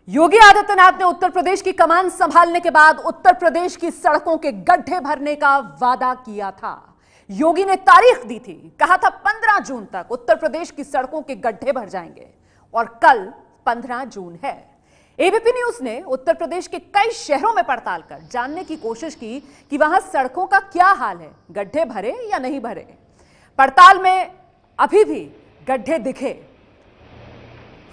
योगी आदित्यनाथ ने उत्तर प्रदेश की कमान संभालने के बाद उत्तर प्रदेश की सड़कों के गड्ढे भरने का वादा किया था। योगी ने तारीख दी थी, कहा था 15 जून तक उत्तर प्रदेश की सड़कों के गड्ढे भर जाएंगे और कल 15 जून है। एबीपी न्यूज ने उत्तर प्रदेश के कई शहरों में पड़ताल कर जानने की कोशिश की कि वहां सड़कों का क्या हाल है, गड्ढे भरे या नहीं भरे। पड़ताल में अभी भी गड्ढे दिखे,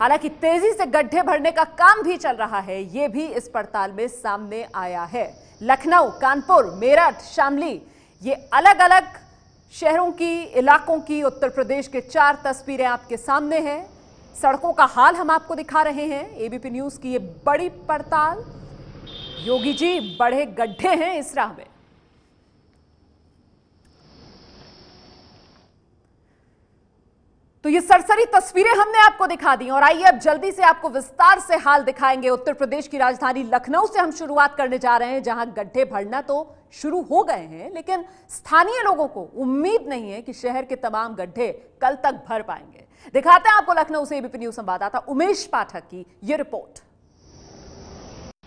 हालांकि तेजी से गड्ढे भरने का काम भी चल रहा है, यह भी इस पड़ताल में सामने आया है। लखनऊ, कानपुर, मेरठ, शामली, ये अलग अलग शहरों की, इलाकों की उत्तर प्रदेश के 4 तस्वीरें आपके सामने हैं। सड़कों का हाल हम आपको दिखा रहे हैं। एबीपी न्यूज की ये बड़ी पड़ताल, योगी जी बड़े गड्ढे हैं इस राह में। तो ये सरसरी तस्वीरें हमने आपको दिखा दी और आइए अब जल्दी से आपको विस्तार से हाल दिखाएंगे। उत्तर प्रदेश की राजधानी लखनऊ से हम शुरुआत करने जा रहे हैं, जहां गड्ढे भरना तो शुरू हो गए हैं, लेकिन स्थानीय लोगों को उम्मीद नहीं है कि शहर के तमाम गड्ढे कल तक भर पाएंगे। दिखाते हैं आपको लखनऊ से एबीपी न्यूज संवाददाता उमेश पाठक की ये रिपोर्ट।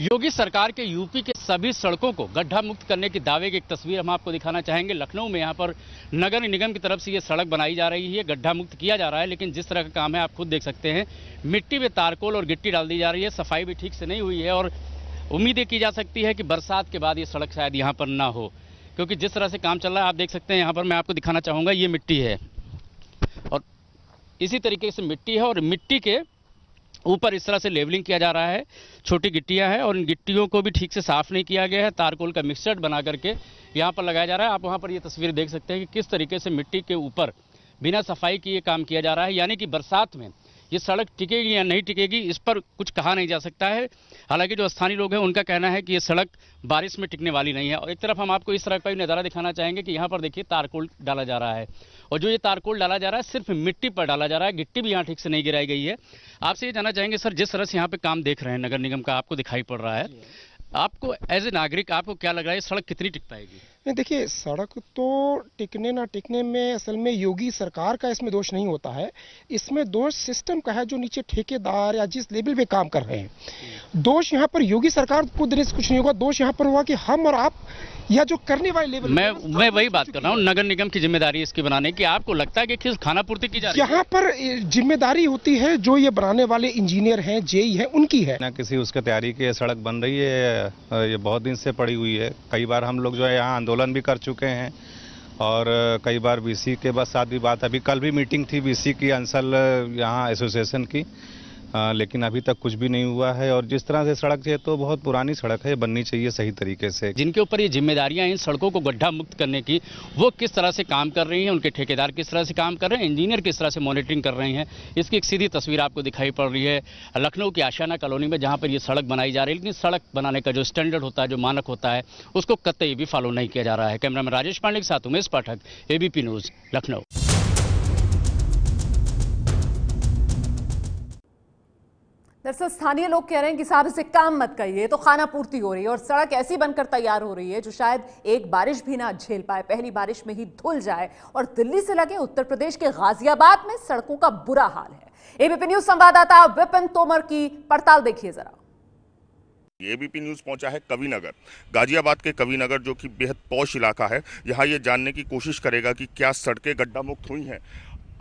योगी सरकार के यूपी के सभी सड़कों को गड्ढा मुक्त करने की दावे की एक तस्वीर हम आपको दिखाना चाहेंगे। लखनऊ में यहाँ पर नगर निगम की तरफ से ये सड़क बनाई जा रही है, गड्ढा मुक्त किया जा रहा है, लेकिन जिस तरह का काम है आप खुद देख सकते हैं। मिट्टी में तारकोल और गिट्टी डाल दी जा रही है, सफाई भी ठीक से नहीं हुई है और उम्मीदें की जा सकती है कि बरसात के बाद ये सड़क शायद यहाँ पर ना हो, क्योंकि जिस तरह से काम चल रहा है आप देख सकते हैं। यहाँ पर मैं आपको दिखाना चाहूँगा, ये मिट्टी है और इसी तरीके से मिट्टी है और मिट्टी के ऊपर इस तरह से लेवलिंग किया जा रहा है। छोटी गिट्टियां हैं और इन गिट्टियों को भी ठीक से साफ नहीं किया गया है। तारकोल का मिक्सचर बना करके यहाँ पर लगाया जा रहा है। आप वहाँ पर ये तस्वीर देख सकते हैं कि किस तरीके से मिट्टी के ऊपर बिना सफाई किए काम किया जा रहा है। यानी कि बरसात में ये सड़क टिकेगी या नहीं टिकेगी, इस पर कुछ कहा नहीं जा सकता है। हालांकि जो स्थानीय लोग हैं उनका कहना है कि ये सड़क बारिश में टिकने वाली नहीं है। और एक तरफ हम आपको इस सड़क का भी नज़ारा दिखाना चाहेंगे कि यहाँ पर देखिए तारकोल डाला जा रहा है और जो ये तारकोल डाला जा रहा है सिर्फ मिट्टी पर डाला जा रहा है, गिट्टी भी यहाँ ठीक से नहीं गिराई गई है। आपसे ये जानना चाहेंगे सर, जिस तरह से यहाँ पे काम देख रहे हैं नगर निगम का, आपको दिखाई पड़ रहा है, आपको एज ए नागरिक आपको क्या लग रहा है, सड़क कितनी टिक पाएगी? नहीं, देखिए, सड़क तो टिकने ना टिकने में असल में योगी सरकार का इसमें दोष नहीं होता है। इसमें दोष सिस्टम का है, जो नीचे ठेकेदार या जिस लेवल पे काम कर रहे हैं। दोष यहाँ पर योगी सरकार को देने से कुछ नहीं होगा। दोष यहाँ पर हुआ कि हम और आप या जो करने वाले लेवल, मैं वही बात कर रहा हूँ, नगर निगम की जिम्मेदारी इसकी बनाने की। आपको लगता है कि किस खाना पूर्ति की जा रही है? यहाँ पर जिम्मेदारी होती है जो ये बनाने वाले इंजीनियर हैं, जेई है, उनकी है ना। किसी उसके तैयारी की सड़क बन रही है, ये बहुत दिन से पड़ी हुई है। कई बार हम लोग जो है यहाँ आंदोलन भी कर चुके हैं और कई बार बीसी के साथ भी बात, अभी कल भी मीटिंग थी बीसी की अंसल यहाँ एसोसिएशन की, लेकिन अभी तक कुछ भी नहीं हुआ है। और जिस तरह से सड़क है तो बहुत पुरानी सड़क है, बननी चाहिए सही तरीके से। जिनके ऊपर ये जिम्मेदारियां इन सड़कों को गड्ढा मुक्त करने की, वो किस तरह से काम कर रही हैं, उनके ठेकेदार किस तरह से काम कर रहे हैं, इंजीनियर किस तरह से मॉनिटरिंग कर रहे हैं, इसकी एक सीधी तस्वीर आपको दिखाई पड़ रही है लखनऊ की आशियाना कॉलोनी में, जहाँ पर ये सड़क बनाई जा रही है। लेकिन सड़क बनाने का जो स्टैंडर्ड होता है, जो मानक होता है, उसको कतई भी फॉलो नहीं किया जा रहा है। कैमरामैन राजेश पांडे के साथ उमेश पाठक, एबीपी न्यूज, लखनऊ। दरअसल स्थानीय लोग कह रहे हैं कि साहब इसे काम मत करिए, तो खाना पूर्ति हो रही है और सड़क ऐसी बनकर तैयार हो रही है जो शायद एक बारिश भी ना झेल पाए, पहली बारिश में ही धुल जाए। और दिल्ली से लगे उत्तर प्रदेश के गाजियाबाद में सड़कों का बुरा हाल है। एबीपी न्यूज संवाददाता विपिन तोमर की पड़ताल देखिए जरा। एबीपी न्यूज पहुंचा है कविनगर, गाजियाबाद के कविनगर, जो कि बेहद पॉश इलाका है। यहाँ ये जानने की कोशिश करेगा कि क्या सड़कें गड्ढा मुक्त हुई हैं।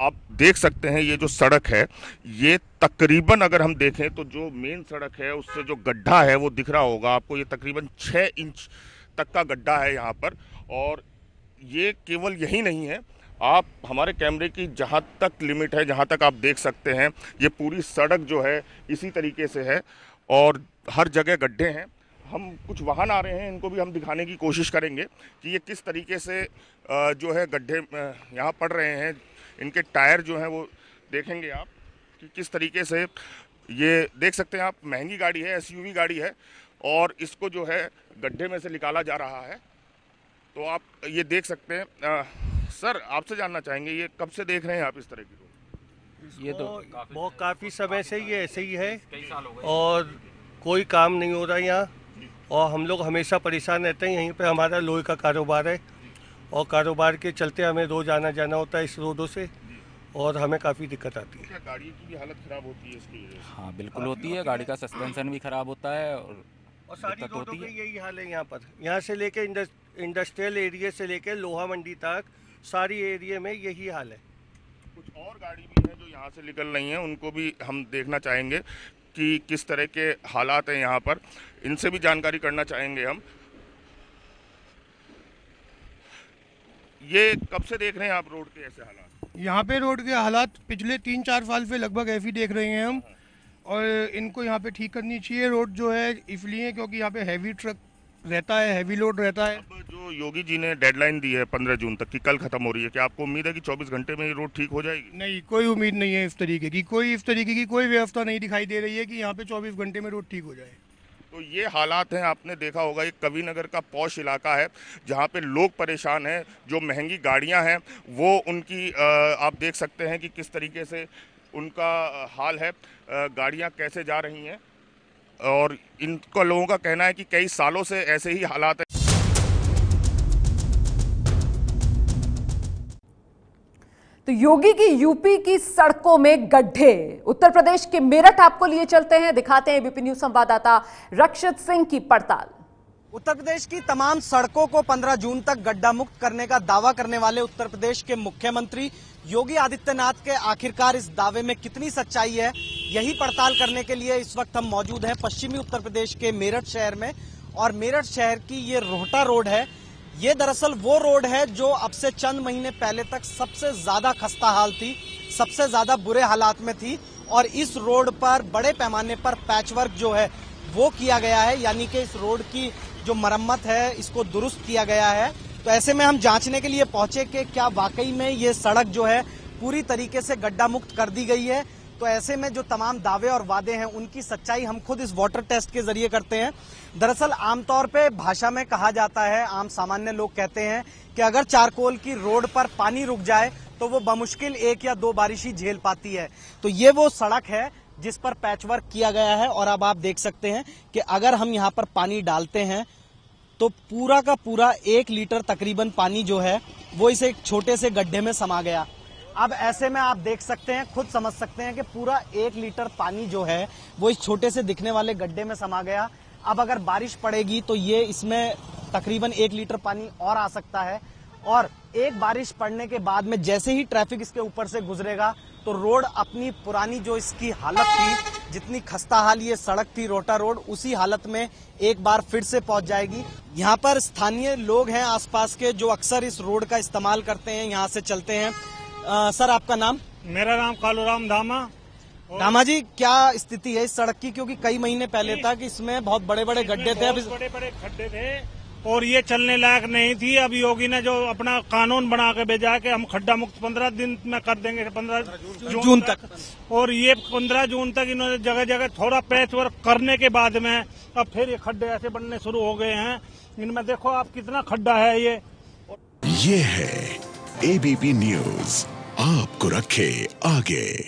आप देख सकते हैं ये जो सड़क है, ये तकरीबन अगर हम देखें तो जो मेन सड़क है उससे जो गड्ढा है वो दिख रहा होगा आपको। ये तकरीबन 6 इंच तक का गड्ढा है यहाँ पर। और ये केवल यही नहीं है, आप हमारे कैमरे की जहाँ तक लिमिट है, जहाँ तक आप देख सकते हैं, ये पूरी सड़क जो है इसी तरीके से है और हर जगह गड्ढे हैं। हम कुछ वाहन आ रहे हैं, इनको भी हम दिखाने की कोशिश करेंगे कि ये किस तरीके से जो है गड्ढे यहाँ पड़ रहे हैं। इनके टायर जो हैं वो देखेंगे आप कि किस तरीके से, ये देख सकते हैं आप, महंगी गाड़ी है, एसयूवी गाड़ी है और इसको जो है गड्ढे में से निकाला जा रहा है। तो आप ये देख सकते हैं। सर, आपसे जानना चाहेंगे, ये कब से देख रहे हैं आप इस तरह की? ये तो बहुत काफ़ी समय से ये ऐसे ही है और कोई काम नहीं हो रहा यहाँ और हम लोग हमेशा परेशान रहते हैं। यहीं पे हमारा लोहे का कारोबार है और कारोबार के चलते हमें रोज़ आना जाना होता है इस रोडों से और हमें काफ़ी दिक्कत आती है। क्या गाड़ी की भी हालत खराब होती है इसकी वजह से? हाँ बिल्कुल होती है, गाड़ी का सस्पेंशन भी खराब होता है और सारी दिक्कत रोडों होती पे है। यही हाल है यहाँ पर, यहाँ से लेके इंडस्ट्रियल एरिया से लेके लोहा मंडी तक सारी एरिया में यही हाल है। कुछ और गाड़ी भी हैं जो यहाँ से निकल रही हैं, उनको भी हम देखना चाहेंगे कि किस तरह के हालात हैं यहाँ पर, इनसे भी जानकारी करना चाहेंगे हम। ये कब से देख रहे हैं आप रोड के ऐसे हालात? यहाँ पे रोड के हालात पिछले 3-4 साल से लगभग ऐसे ही देख रहे हैं हम, और इनको यहाँ पे ठीक करनी चाहिए रोड जो है, इसलिए क्योंकि यहाँ पे हैवी ट्रक रहता है, हैवी लोड रहता है। अब जो योगी जी ने डेडलाइन दी है 15 जून तक की, कल खत्म हो रही है, क्या आपको उम्मीद है कि 24 घंटे में ये रोड ठीक हो जाएगी? नहीं, कोई उम्मीद नहीं है इस तरीके की, कोई व्यवस्था नहीं दिखाई दे रही है कि यहाँ पे 24 घंटे में रोड ठीक हो जाए। तो ये हालात हैं, आपने देखा होगा, ये कवि नगर का पॉश इलाका है जहाँ पे लोग परेशान हैं, जो महंगी गाड़ियाँ हैं वो उनकी आप देख सकते हैं कि किस तरीके से उनका हाल है, गाड़ियाँ कैसे जा रही हैं, और इनका लोगों का कहना है कि कई सालों से ऐसे ही हालात हैं। तो योगी की यूपी की सड़कों में गड्ढे, उत्तर प्रदेश के मेरठ आपको लिए चलते हैं, दिखाते हैं एबीपी न्यूज संवाददाता रक्षित सिंह की पड़ताल। उत्तर प्रदेश की तमाम सड़कों को 15 जून तक गड्ढा मुक्त करने का दावा करने वाले उत्तर प्रदेश के मुख्यमंत्री योगी आदित्यनाथ के आखिरकार इस दावे में कितनी सच्चाई है, यही पड़ताल करने के लिए इस वक्त हम मौजूद हैं पश्चिमी उत्तर प्रदेश के मेरठ शहर में। और मेरठ शहर की ये रोहटा रोड है, ये दरअसल वो रोड है जो अब से चंद महीने पहले तक सबसे ज्यादा खस्ता हाल थी, सबसे ज्यादा बुरे हालात में थी, और इस रोड पर बड़े पैमाने पर पैचवर्क जो है वो किया गया है, यानी कि इस रोड की जो मरम्मत है इसको दुरुस्त किया गया है। तो ऐसे में हम जांचने के लिए पहुंचे कि क्या वाकई में ये सड़क जो है पूरी तरीके से गड्ढा मुक्त कर दी गई है। तो ऐसे में जो तमाम दावे और वादे हैं उनकी सच्चाई हम खुद इस वाटर टेस्ट के जरिए करते हैं। दरअसल आमतौर पे भाषा में कहा जाता है, आम सामान्य लोग कहते हैं कि अगर चारकोल की रोड पर पानी रुक जाए तो वो बमुश्किल 1 या 2 बारिश ही झेल पाती है। तो ये वो सड़क है जिस पर पैचवर्क किया गया है, और अब आप देख सकते हैं कि अगर हम यहाँ पर पानी डालते हैं तो पूरा का पूरा 1 लीटर तकरीबन पानी जो है वो इस एक छोटे से गड्ढे में समा गया। अब ऐसे में आप देख सकते हैं, खुद समझ सकते हैं कि पूरा 1 लीटर पानी जो है वो इस छोटे से दिखने वाले गड्ढे में समा गया। अब अगर बारिश पड़ेगी तो ये इसमें तकरीबन 1 लीटर पानी और आ सकता है, और एक बारिश पड़ने के बाद में जैसे ही ट्रैफिक इसके ऊपर से गुजरेगा तो रोड अपनी पुरानी जो इसकी हालत थी, जितनी खस्ता हाल ये सड़क थी रोहटा रोड, उसी हालत में एक बार फिर से पहुंच जाएगी। यहाँ पर स्थानीय लोग हैं आसपास के जो अक्सर इस रोड का इस्तेमाल करते हैं, यहाँ से चलते हैं। सर आपका नाम? मेरा नाम कालूराम धामा। धामा जी, क्या स्थिति है इस सड़क की, क्योंकि कई महीने पहले तक इसमें बहुत बड़े बड़े गड्ढे थे, बड़े बड़े खड्डे थे और ये चलने लायक नहीं थी। अब योगी ने जो अपना कानून बना के भेजा कि हम खड्डा मुक्त 15 दिन में कर देंगे, 15 जून तक, और ये 15 जून तक इन्होंने जगह जगह थोड़ा पैच वर्क करने के बाद में अब फिर ये खड्डे ऐसे बनने शुरू हो गए हैं। इनमें देखो आप कितना खड्डा है। ये है एबीपी न्यूज, आपको रखे आगे।